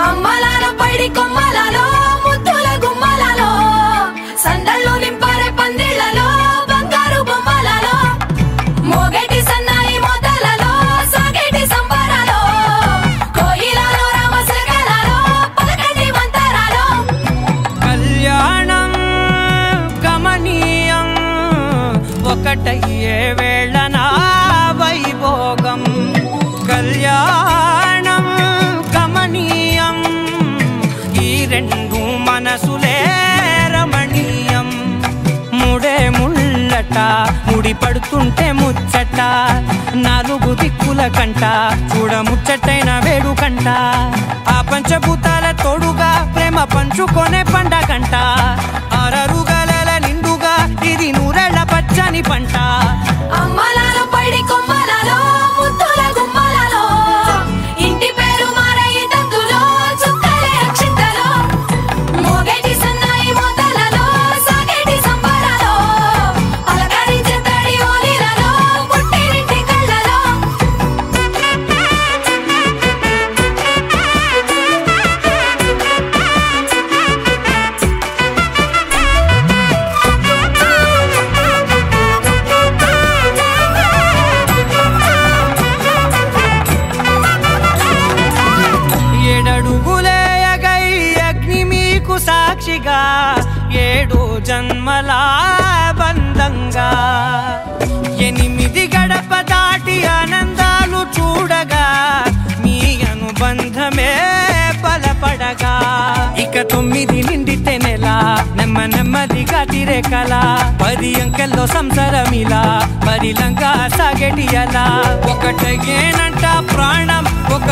అమ్మలాలో పైడి కొమ్మలలో ముద్దుల గుమ్మలలో సందళ్ళు నింపారే పందిళ్లలో బంగారు బొమ్మలలో మోగేటి సన్నాయి మోతలలో సాగేటి సంబరాలో కోయిలలో రామశకలలో పలకటి మంతరాలో కళ్యాణం గమనీయం ఒకటయ్యే వేళనా వైభోగం కళ్యాణం గమనీయం ఈ రెండు మనసులే రమణీయం ముడే ముళ్ళట ముడి పడుతుంటే ముచ్చట నాలుగు దిక్కుల కంట చూడ ముచ్చటైన వేడుకంట ఆ పంచభూతాల తోడుగా ప్రేమ పంచుకొనే పండగంట ఆరరుగల నిండుగా ఇది నూరెళ్ళ పచ్చని పంట అమ్మలాలో పైడి కొమ్మలలో ముద్దుల గుమ్మలలో ఇంటి పేరు మారయి తంతులో చుక్కలే అక్షింతలో మోగేటి సన్నాయి మోతలలో సాగేటి సంబరాలో పలకరించే తడి ఓలిలలో పుట్టినింటి కళ్ళలో ఏడడుగులేయగై అగ్ని మీకు సాక్షిగా ఏడు జన్మల బంధంగా 8 గడప దాటి ఆనందాలు చూడగా మీ అనుబంధమే బలపడగా ఇక 9 నిండితే నెల నెమ్మదిగా తిరే కల 10 అంకెల్లో సంసారమిలా పరిలంగా సాగేటి అలా ఒకటేనంట ప్రాణం ఒక